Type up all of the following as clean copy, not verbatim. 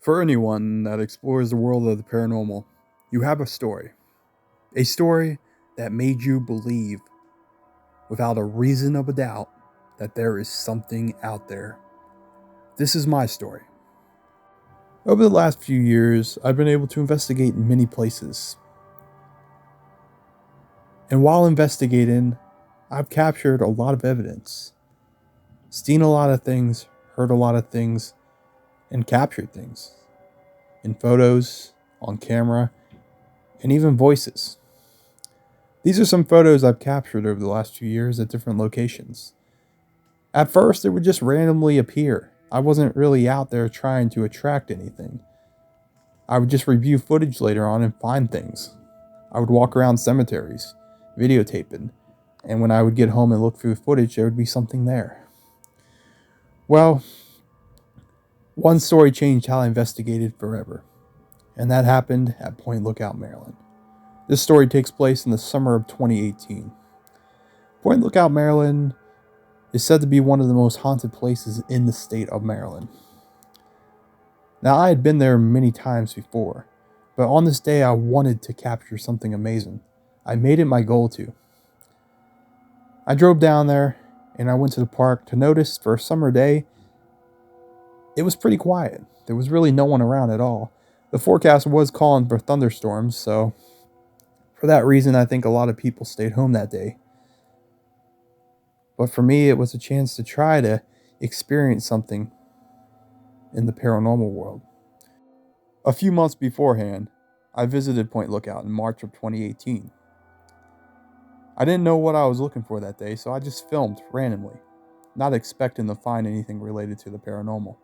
For anyone that explores the world of the paranormal, you have a story. A story that made you believe, without a reason of a doubt, that there is something out there. This is my story. Over the last few years, I've been able to investigate in many places. And while investigating, I've captured a lot of evidence, seen a lot of things, heard a lot of things, and captured things in photos, on camera, and even voices. These are some photos I've captured over the last few years at different locations. At first, it would just randomly appear. I wasn't really out there trying to attract anything. I would just review footage later on and find things. I would walk around cemeteries, videotaping, and when I would get home and look through footage, there would be something there. Well, one story changed how I investigated forever, and that happened at Point Lookout, Maryland. This story takes place in the summer of 2018. Point Lookout, Maryland is said to be one of the most haunted places in the state of Maryland. Now, I had been there many times before, but on this day I wanted to capture something amazing. I made it my goal to. I drove down there and I went to the park to notice for a summer day, it was pretty quiet. There was really no one around at all. The forecast was calling for thunderstorms, so for that reason, I think a lot of people stayed home that day. But for me, it was a chance to try to experience something in the paranormal world. A few months beforehand, I visited Point Lookout in March of 2018. I didn't know what I was looking for that day, so I just filmed randomly, not expecting to find anything related to the paranormal.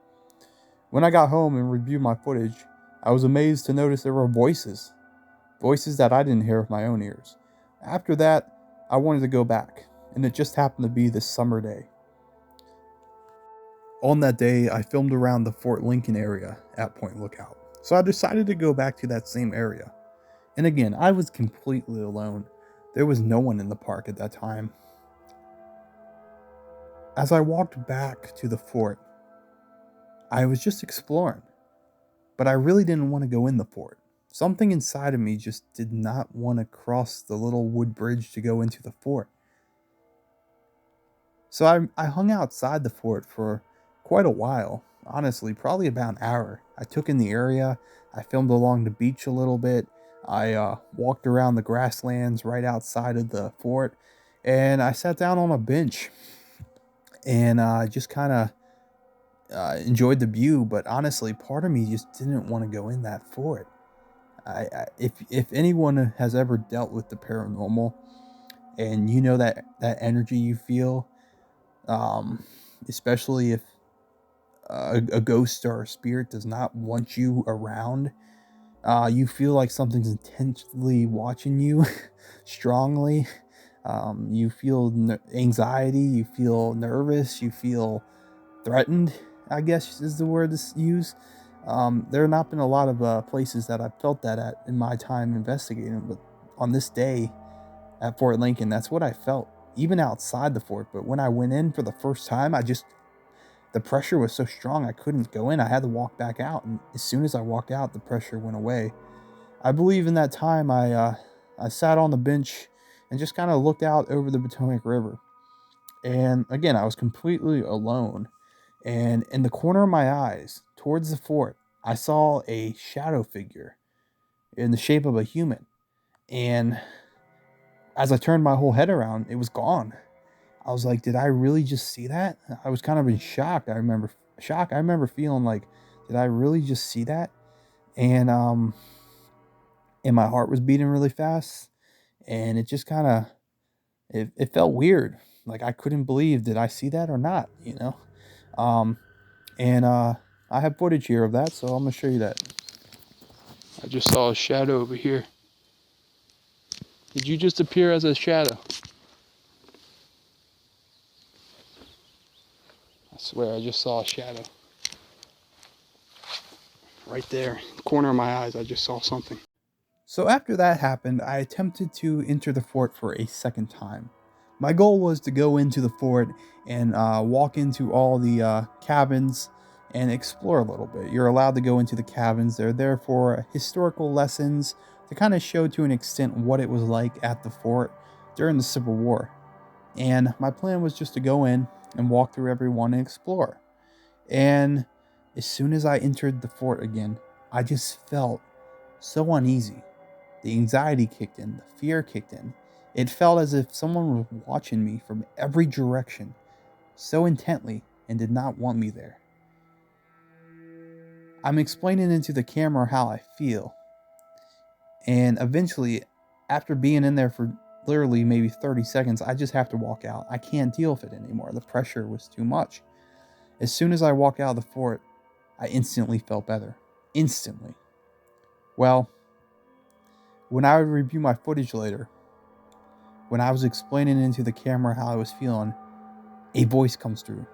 When I got home and reviewed my footage, I was amazed to notice there were voices that I didn't hear with my own ears. After that, I wanted to go back, and it just happened to be this summer day. On that day, I filmed around the Fort Lincoln area at Point Lookout, so I decided to go back to that same area. And again, I was completely alone. There was no one in the park at that time. As I walked back to the fort, I was just exploring, but I really didn't want to go in the fort. Something inside of me just did not want to cross the little wood bridge to go into the fort. So I hung outside the fort for quite a while, honestly, probably about an hour. I took in the area, I filmed along the beach a little bit, I walked around the grasslands right outside of the fort, and I sat down on a bench and just kind of enjoyed the view, but honestly, part of me just didn't want to go in that fort. If anyone has ever dealt with the paranormal, and you know that energy you feel, um, especially if a ghost or a spirit does not want you around, you feel like something's intentionally watching you strongly. You feel anxiety, you feel nervous, you feel threatened, I guess is the word to use. There have not been a lot of places that I've felt that at in my time investigating, but on this day at Fort Lincoln, that's what I felt, even outside the fort. But when I went in for the first time, the pressure was so strong I couldn't go in. I had to walk back out, and as soon as I walked out, the pressure went away. I believe in that time I sat on the bench and just kind of looked out over the Potomac River. And again, I was completely alone. And in the corner of my eyes, towards the fort, I saw a shadow figure in the shape of a human. And as I turned my whole head around, it was gone. I was like, did I really just see that? I was kind of in shock. I remember feeling like, did I really just see that? And and my heart was beating really fast, and it just kind of it felt weird. Like I couldn't believe, did I see that or not? Um, and I have footage here of that, so I'm gonna show you that. I just saw a shadow over here. Did you just appear as a shadow? I swear I just saw a shadow. Right there, corner of my eyes, I just saw something. So after that happened, I attempted to enter the fort for a second time. My goal was to go into the fort and walk into all the cabins, and explore a little bit. You're allowed to go into the cabins. They're there for historical lessons to kind of show to an extent what it was like at the fort during the Civil War. And my plan was just to go in and walk through every one and explore. And as soon as I entered the fort again, I just felt so uneasy. The anxiety kicked in, the fear kicked in. It felt as if someone was watching me from every direction so intently and did not want me there. I'm explaining into the camera how I feel, and eventually, after being in there for literally maybe 30 seconds, I just have to walk out. I can't deal with it anymore. The pressure was too much. As soon as I walked out of the fort, I instantly felt better. Instantly. Well, when I would review my footage later, when I was explaining into the camera how I was feeling, a voice comes through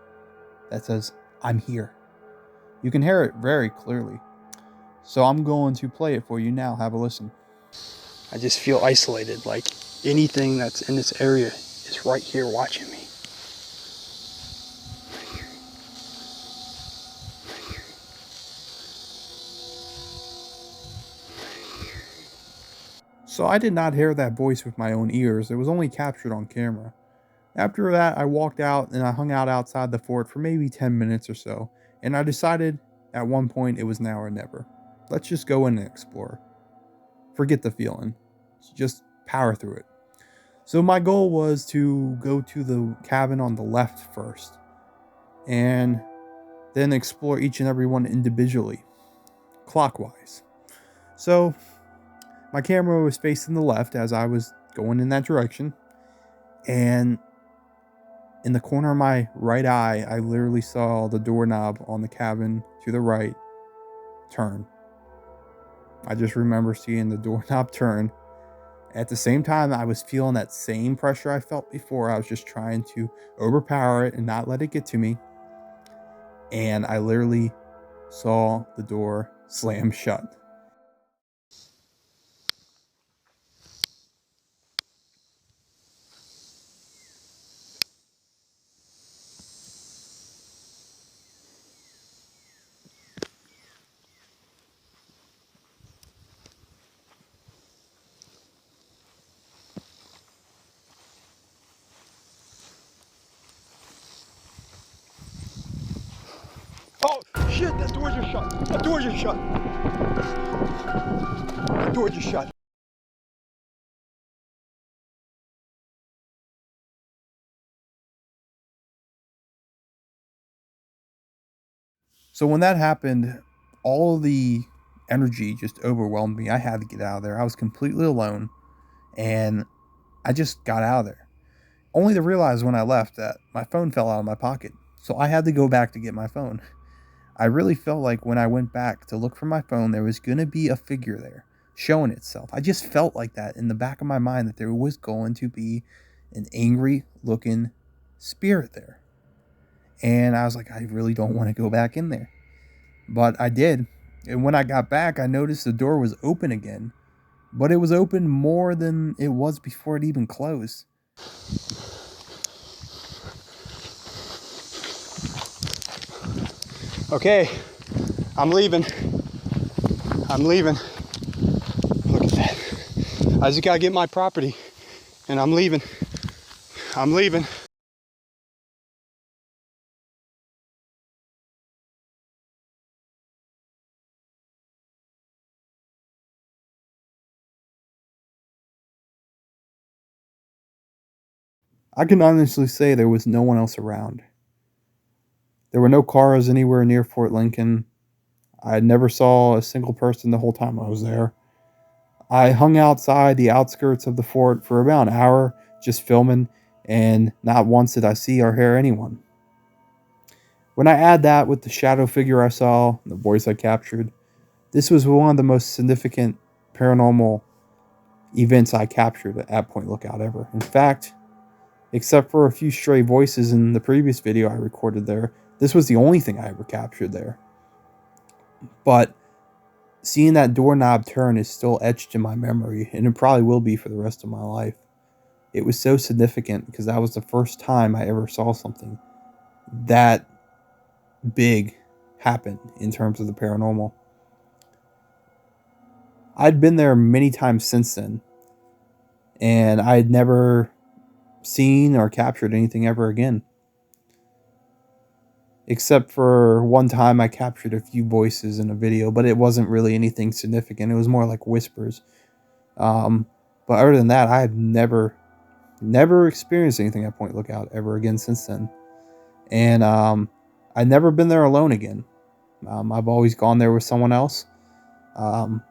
that says, "I'm here." You can hear it very clearly. So I'm going to play it for you now. Have a listen. I just feel isolated, like anything that's in this area is right here watching me. So I did not hear that voice with my own ears. It was only captured on camera. After that, I walked out and I hung out outside the fort for maybe 10 minutes or so, and I decided at one point it was now or never. Let's just go in and explore. Forget the feeling. Just power through it. So my goal was to go to the cabin on the left first, and then explore each and every one individually, clockwise. So my camera was facing the left as I was going in that direction, and in the corner of my right eye, I literally saw the doorknob on the cabin to the right turn. I just remember seeing the doorknob turn. At the same time, I was feeling that same pressure I felt before. I was just trying to overpower it and not let it get to me. And I literally saw the door slam shut. Oh, shit, that door just shut. That door just shut. That door just shut. So when that happened, all the energy just overwhelmed me. I had to get out of there. I was completely alone, and I just got out of there. Only to realize when I left that my phone fell out of my pocket. So I had to go back to get my phone. I really felt like when I went back to look for my phone, there was going to be a figure there showing itself. I just felt like that in the back of my mind that there was going to be an angry looking spirit there. And I was like, I really don't want to go back in there. But I did. And when I got back, I noticed the door was open again. But it was open more than it was before it even closed. Okay, I'm leaving. I'm leaving. Look at that. I just gotta get my property, and I'm leaving. I'm leaving. I can honestly say there was no one else around. There were no cars anywhere near Fort Lincoln. I never saw a single person the whole time I was there. I hung outside the outskirts of the fort for about an hour just filming, and not once did I see or hear anyone. When I add that with the shadow figure I saw, the voice I captured, this was one of the most significant paranormal events I captured at Point Lookout ever. In fact, except for a few stray voices in the previous video I recorded there, this was the only thing I ever captured there. But seeing that doorknob turn is still etched in my memory, and it probably will be for the rest of my life. It was so significant because that was the first time I ever saw something that big happen in terms of the paranormal. I'd been there many times since then, and I had never seen or captured anything ever again. Except for one time I captured a few voices in a video, but it wasn't really anything significant. It was more like whispers. Um, but other than that, I had never experienced anything at Point Lookout ever again since then. And I've never been there alone again. I've always gone there with someone else. Um,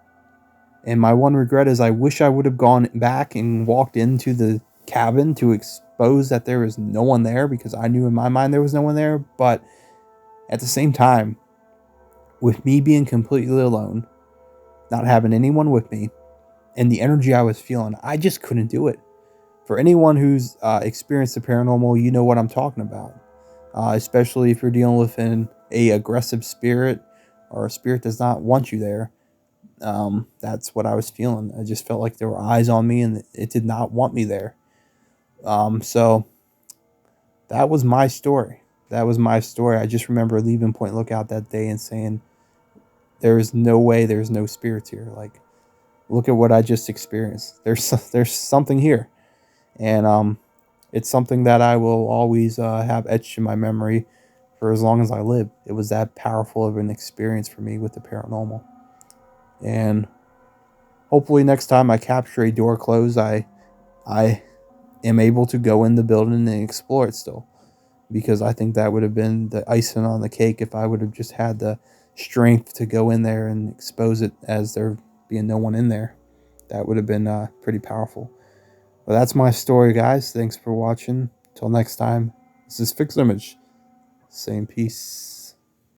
and my one regret is I wish I would have gone back and walked into the cabin to expose that there was no one there, because I knew in my mind there was no one there. But at the same time, with me being completely alone, not having anyone with me, and the energy I was feeling, I just couldn't do it. For anyone who's experienced the paranormal, you know what I'm talking about. Especially if you're dealing with a aggressive spirit, or a spirit does not want you there. That's what I was feeling. I just felt like there were eyes on me, and it did not want me there. So that was my story. That was my story. I just remember leaving Point Lookout that day and saying, there is no way there's no spirits here. Like, look at what I just experienced. There's something here. And it's something that I will always have etched in my memory for as long as I live. It was that powerful of an experience for me with the paranormal. And hopefully next time I capture a door closed, I am able to go in the building and explore it still. Because I think that would have been the icing on the cake if I would have just had the strength to go in there and expose it as there being no one in there. That would have been pretty powerful. Well, that's my story, guys. Thanks for watching. Till next time, this is Fixed Image. Same peace.